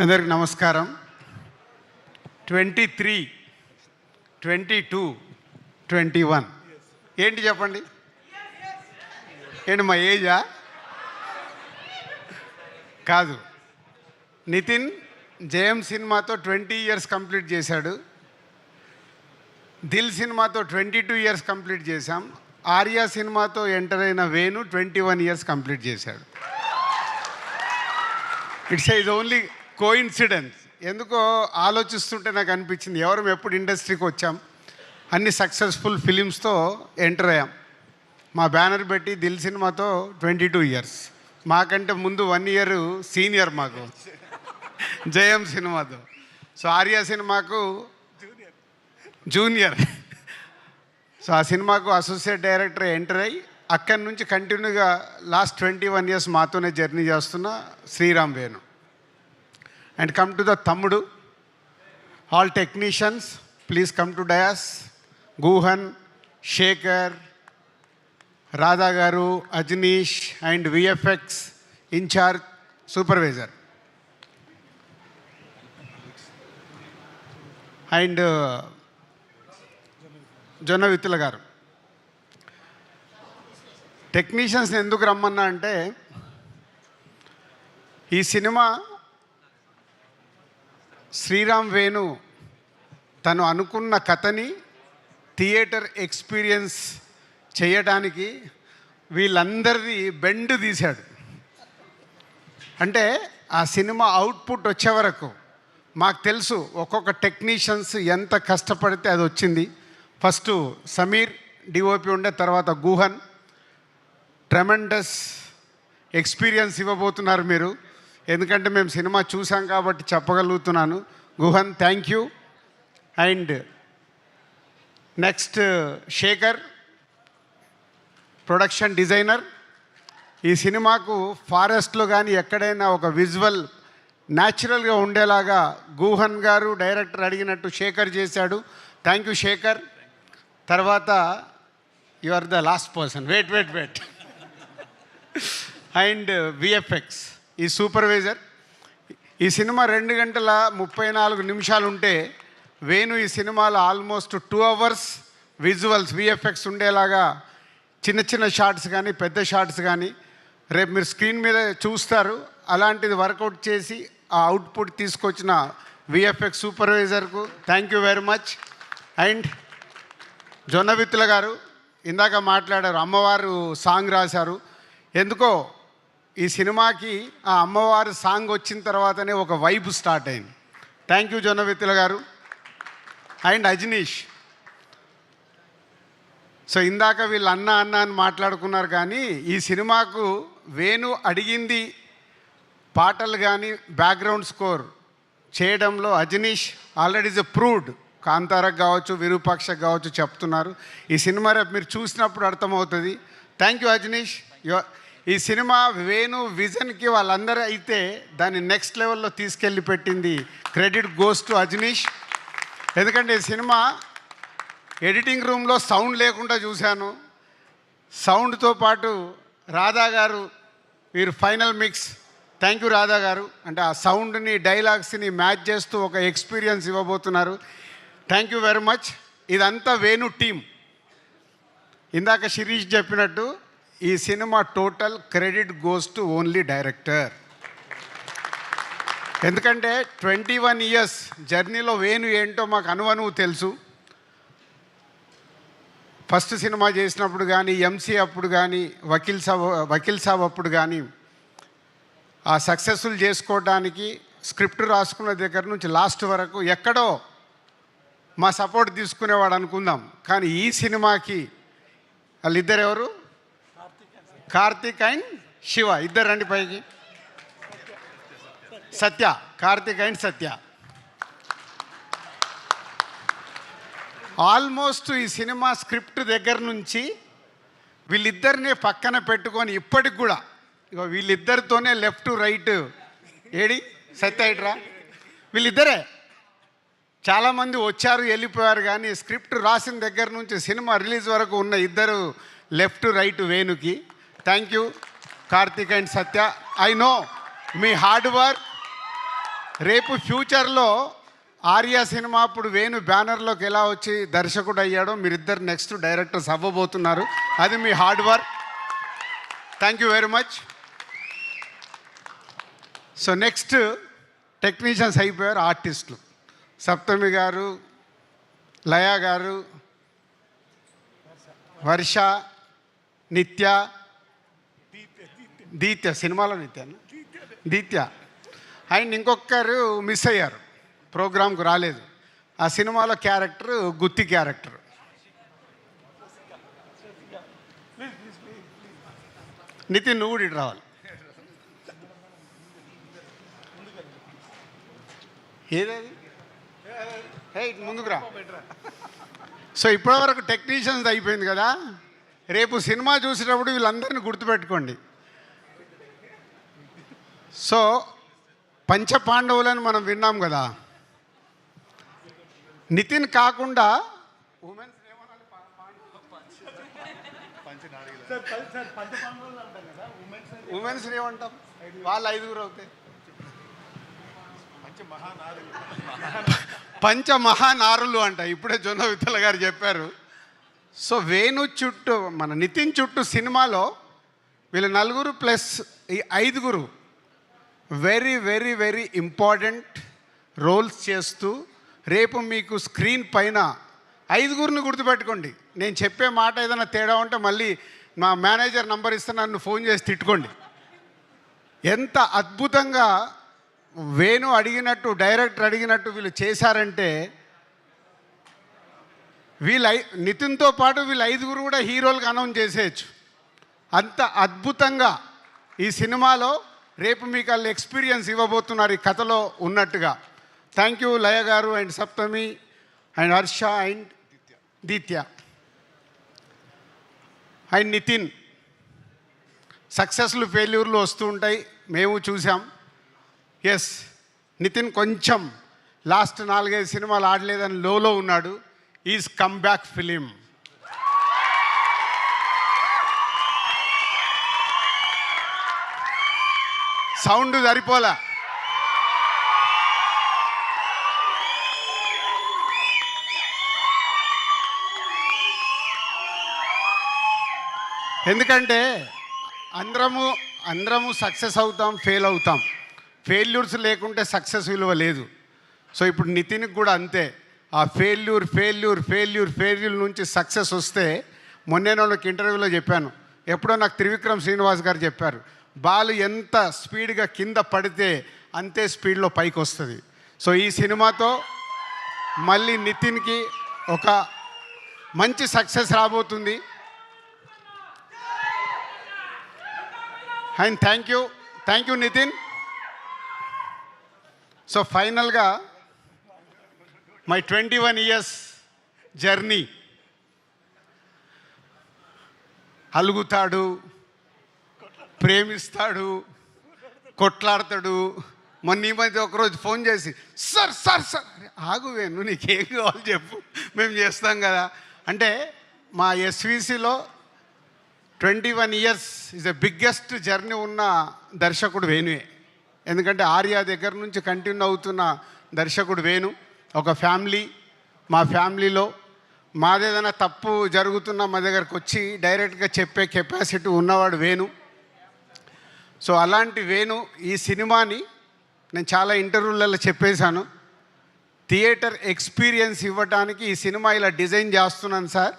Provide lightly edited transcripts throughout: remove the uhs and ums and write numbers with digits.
అందరికి నమస్కారం. 23, 22, 21 ఏంటి చెప్పండి? ఏంటి మా ఏజా? కాదు. నితిన్ జయం సినిమాతో 20 ఇయర్స్ కంప్లీట్ చేశాడు. దిల్ సినిమాతో 22 ఇయర్స్ కంప్లీట్ చేశాం. ఆర్యా సినిమాతో ఎంటర్ అయిన వేణు 21 ఇయర్స్ కంప్లీట్ చేశాడు. It's is only coincidence. ఎందుకో ఆలోచిస్తుంటే నాకు అనిపించింది, ఎవరు ఎప్పుడు ఇండస్ట్రీకి వచ్చాం, అన్ని సక్సెస్ఫుల్ ఫిలిమ్స్తో ఎంటర్ అయ్యాం. మా బ్యానర్ పెట్టి దిల్ సినిమాతో 22 ఇయర్స్, మాకంటే ముందు 1 ఇయర్ సీనియర్ మాకు జయం సినిమాతో. సో ఆర్యా సినిమాకు జూనియర్. సో ఆ సినిమాకు అసోసియేట్ డైరెక్టర్ ఎంటర్ అయ్యి అక్కడి నుంచి కంటిన్యూగా లాస్ట్ 21 ఇయర్స్ మాతోనే జర్నీ చేస్తున్న Sriram Venu. And come to the Thammudu. All technicians please come to dais. Guhan, Shekhar, Radha గారు, Ajaneesh and VFX incharge supervisor and Jonna Vittula గారు. టెక్నీషియన్స్ని ఎందుకు రమ్మన్నా అంటే, ఈ సినిమా శ్రీరామ్ వేణు తను అనుకున్న కథని థియేటర్ ఎక్స్పీరియన్స్ చేయడానికి వీళ్ళందరిది బెండ్ తీశాడు. అంటే ఆ సినిమా అవుట్పుట్ వచ్చే వరకు మాకు తెలుసు ఒక్కొక్క టెక్నీషియన్స్ ఎంత కష్టపడితే అది వచ్చింది. ఫస్ట్ సమీర్ డిఓపి ఉండే, తర్వాత గుహన్. ట్రెమెండస్ ఎక్స్పీరియన్స్ ఇవ్వబోతున్నారు మీరు, ఎందుకంటే మేము సినిమా చూసాం కాబట్టి చెప్పగలుగుతున్నాను. Guhan, thank you. And next Shekhar, production designer. ఈ సినిమాకు ఫారెస్ట్లో కానీ ఎక్కడైనా ఒక విజువల్ న్యాచురల్గా ఉండేలాగా గుహన్ గారు డైరెక్టర్ అడిగినట్టు శేఖర్ చేశాడు. Thank you Shekhar. తర్వాత you are the last person, wait and VFX ఈ సూపర్వైజర్. ఈ సినిమా 2 గంటల 34 నిమిషాలు ఉంటే వేణు ఈ సినిమాలో ఆల్మోస్ట్ 2 అవర్స్ విజువల్స్ విఎఫ్ఎక్స్ ఉండేలాగా చిన్న చిన్న షార్ట్స్ కానీ పెద్ద షార్ట్స్ కానీ రేపు మీరు స్క్రీన్ మీద చూస్తారు. అలాంటిది వర్కౌట్ చేసి ఆ అవుట్పుట్ తీసుకొచ్చిన విఎఫ్ఎక్స్ సూపర్వైజర్కు thank you very much. And Jonna Vittula గారు ఇందాక మాట్లాడారు, అమ్మవారు సాంగ్ రాశారు. ఎందుకో ఈ సినిమాకి ఆ అమ్మవారు సాంగ్ వచ్చిన తర్వాతనే ఒక వైబ్ స్టార్ట్ అయింది. థ్యాంక్ యూ జొన్న విత్తుల గారు. అండ్ అజనీష్. సో ఇందాక వీళ్ళు అన్న అని మాట్లాడుకున్నారు, కానీ ఈ సినిమాకు వేణు అడిగింది పాటలు కానీ బ్యాక్గ్రౌండ్ స్కోర్ చేయడంలో అజనీష్ ఆల్రెడీ ఇస్ ప్రూవ్డ్. కాంతారకు కావచ్చు, విరూపాక్షకు కావచ్చు చెప్తున్నారు. ఈ సినిమా రేపు మీరు చూసినప్పుడు అర్థమవుతుంది. Thank you Ajaneesh. ఈ సినిమా వేణు విజన్కి వాళ్ళందరూ అయితే దాన్ని నెక్స్ట్ లెవెల్లో తీసుకెళ్ళి పెట్టింది. Credit goes to Ajaneesh. ఎందుకంటే ఈ సినిమా ఎడిటింగ్ రూమ్లో సౌండ్ లేకుండా చూశాను. సౌండ్తో పాటు రాధా గారు వీరు final mix. Thank you Radha గారు. అంటే ఆ సౌండ్ని డైలాగ్స్ని మ్యాచ్ చేస్తూ ఒక ఎక్స్పీరియన్స్ ఇవ్వబోతున్నారు. Thank you very much. ఇదంతా వేణు టీం. ఇందాక శిరీష్ చెప్పినట్టు ఈ cinema total credit goes to only director. ఎందుకంటే 21 ఇయర్స్ జర్నీలో వేణు ఏంటో మాకు అనువనువు తెలుసు. ఫస్ట్ సినిమా చేసినప్పుడు కానీ, ఎంసీ అప్పుడు కానీ, వకీల్ సాబ్ అప్పుడు కానీ ఆ సక్సెస్ఫుల్ చేసుకోవడానికి స్క్రిప్ట్ రాసుకున్న దగ్గర నుంచి లాస్ట్ వరకు ఎక్కడో మా సపోర్ట్ తీసుకునేవాడు అనుకుందాం. కానీ ఈ సినిమాకి వాళ్ళిద్దరు ఎవరు? కార్తీక్ అండ్ శివ. ఇద్దరు రండి పైకి. సత్య, కార్తీక్ అండ్ సత్య. ఆల్మోస్ట్ ఈ సినిమా స్క్రిప్ట్ దగ్గర నుంచి వీళ్ళిద్దరిని పక్కన పెట్టుకొని ఇప్పటికి కూడా ఇక వీళ్ళిద్దరితోనే లెఫ్ట్ రైట్ ఏడి సత్య ఇట్రా వీళ్ళిద్దరే. చాలామంది వచ్చారు వెళ్ళిపోయారు, కానీ స్క్రిప్ట్ రాసిన దగ్గర నుంచి సినిమా రిలీజ్ వరకు ఉన్న ఇద్దరు లెఫ్ట్ రైట్ వేణుకి. Thank you Karthik and Satya. I know మీ హార్డ్ వర్క్ రేపు ఫ్యూచర్లో ఆర్య సినిమా అప్పుడు వేణు బ్యానర్లోకి ఎలా వచ్చి దర్శకుడు అయ్యాడో మీరిద్దరు నెక్స్ట్ డైరెక్టర్స్ అవ్వబోతున్నారు. అది మీ hard work. Thank you very much. So next technicians అయిపోయారు, ఆర్టిస్టులు. సప్తమి గారు, లయ గారు, వర్ష, నిత్య, దీత్య, సినిమాలో దీత్య అండ్ ఇంకొకరు మిస్ అయ్యారు, ప్రోగ్రామ్కు రాలేదు. ఆ సినిమాలో క్యారెక్టర్ గుత్తి క్యారెక్టర్. నితిన్ నువ్వు కూడా ఇటు రావాలి. ఏదేది ఇటు ముందుకు రా. సో ఇప్పటివరకు టెక్నీషియన్స్ అయిపోయింది కదా, రేపు సినిమా చూసేటప్పుడు వీళ్ళందరినీ గుర్తుపెట్టుకోండి. సో పంచపాండవులని మనం విన్నాం కదా, నితిన్ కాకుండా ఉమెన్స్ ఏమంటాం, వాళ్ళు 5 అవుతాయి. పంచమహానారులు అంట, ఇప్పుడే జొన్న విత్తల గారు చెప్పారు. సో వేణు చుట్టూ, మన నితిన్ చుట్టూ సినిమాలో వీళ్ళు 4 ప్లస్ ఈ 5 very very very important roles చేస్తూ రేపు మీకు స్క్రీన్ పైన 5 గుర్తుపెట్టుకోండి. నేను చెప్పే మాట ఏదైనా తేడా ఉంటే మళ్ళీ మా మేనేజర్ నంబర్ ఇస్తే నన్ను ఫోన్ చేసి తిట్టుకోండి. ఎంత అద్భుతంగా వేణు అడిగినట్టు, డైరెక్టర్ అడిగినట్టు వీళ్ళు చేశారంటే, నితిన్తో పాటు వీళ్ళు 5 కూడా హీరోలకు అనౌన్స్ చేసేయచ్చు. అంత అద్భుతంగా ఈ సినిమాలో రేపు మీకు వాళ్ళు ఎక్స్పీరియన్స్ ఇవ్వబోతున్నారు ఈ కథలో ఉన్నట్టుగా. థ్యాంక్ యూ లయ గారు and Saptami and Harsha and Deethya and Nithin. సక్సెస్లు ఫెయిల్యూర్లు వస్తూ ఉంటాయి, మేము చూసాం. ఎస్, నితిన్ కొంచెం లాస్ట్ 4-5 సినిమాలు ఆడలేదని లోలో ఉన్నాడు. Is come back film. Sound సరిపోలా. ఎందుకంటే అందరము సక్సెస్ అవుతాం, ఫెయిల్ అవుతాం. ఫెయిల్యూర్స్ లేకుంటే సక్సెస్ విలువ లేదు. సో ఇప్పుడు నితిన్కి కూడా అంతే. ఆ ఫెయిల్యూర్ నుంచి సక్సెస్ వస్తే, మొన్నే నాకు ఇంటర్వ్యూలో చెప్పాను, ఎప్పుడో నాకు త్రివిక్రమ్ శ్రీనివాస్ గారు చెప్పారు, బాల్ ఎంత స్పీడ్గా కింద పడితే అంతే స్పీడ్లో పైకి వస్తుంది. సో ఈ సినిమాతో మళ్ళీ నితిన్కి ఒక మంచి సక్సెస్ రాబోతుంది. And thank you Nitin. So ఫైనల్గా మై 21 years జర్నీ. అలుగుతాడు, ప్రేమిస్తాడు, కొట్లాడతాడు. మొన్న ఈ మధ్య ఒకరోజు ఫోన్ చేసి, సార్ ఆగువేను, నీకేం కావాలి చెప్పు, మేము చేస్తాం కదా అంటే. మా ఎస్విసిలో 21 years is the biggest journey ఉన్న దర్శకుడు వేణువే. ఎందుకంటే ఆర్య దగ్గర నుంచి కంటిన్యూ అవుతున్న దర్శకుడు వేణు. ఒక ఫ్యామిలీ, మా ఫ్యామిలీలో మాదేదైనా తప్పు జరుగుతున్నా మా దగ్గరకు వచ్చి డైరెక్ట్గా చెప్పే కెపాసిటీ ఉన్నవాడు వేణు. సో అలాంటి వేణు ఈ సినిమాని, నేను చాలా ఇంటర్వ్యూలలో చెప్పేశాను, థియేటర్ ఎక్స్పీరియన్స్ ఇవ్వడానికి ఈ సినిమా ఇలా డిజైన్ చేస్తున్నాను సార్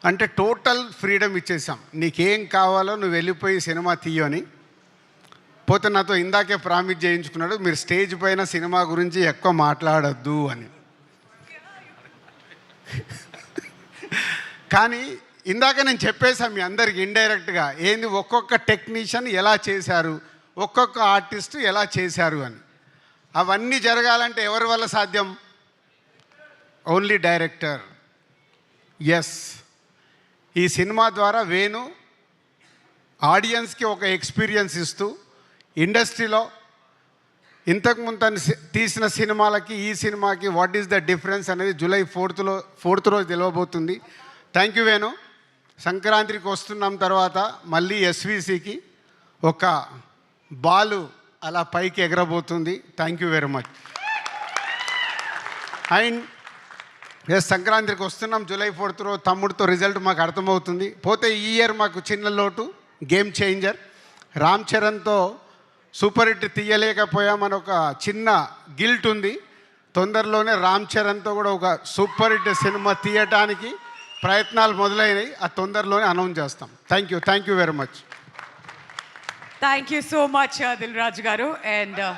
అంటే టోటల్ ఫ్రీడమ్ ఇచ్చేసాం. నీకేం కావాలో నువ్వు వెళ్ళిపోయి సినిమా తీయని. పోతే నాతో ఇందాకే ప్రామిస్ చేయించుకున్నాడు, మీరు స్టేజ్ పైన సినిమా గురించి ఎక్కువ మాట్లాడద్దు అని. కానీ ఇందాక నేను చెప్పేశాను మీ అందరికి ఇండైరెక్ట్గా, ఏంది ఒక్కొక్క టెక్నీషియన్ ఎలా చేశారు, ఒక్కొక్క ఆర్టిస్ట్ ఎలా చేశారు అని. అవన్నీ జరగాలంటే ఎవరి వల్ల సాధ్యం? Only director. ఎస్, ఈ సినిమా ద్వారా వేణు ఆడియన్స్కి ఒక ఎక్స్పీరియన్స్ ఇస్తూ ఇండస్ట్రీలో ఇంతకుముందు తను తీసిన సినిమాలకి ఈ సినిమాకి వాట్ ఈస్ ద డిఫరెన్స్ అనేది జూలై 4th రోజు తెలియబోతుంది. Thank you Venu. సంక్రాంతికి వస్తున్నాం తర్వాత మళ్ళీ ఎస్విసికి ఒక బాలు అలా పైకి ఎగరబోతుంది. Thank you very much. And yes, సంక్రాంతికి వస్తున్నాం. జూలై 4th రోజు తమ్ముడితో రిజల్ట్ మాకు అర్థమవుతుంది. పోతే ఈ ఇయర్ మాకు చిన్న లోటు, గేమ్ చేంజర్. రామ్ చరణ్తో సూపర్ హిట్ తీయలేకపోయామని ఒక చిన్న గిల్ట్ ఉంది. తొందరలోనే రామ్ చరణ్తో కూడా ఒక సూపర్ హిట్ సినిమా తీయటానికి ప్రయత్నాలు మొదలైనవి. ఆ తొందరలోనే అనౌన్స్ చేస్తాం. Thank you very much. Thank you so much Dil Raju గారు. అండ్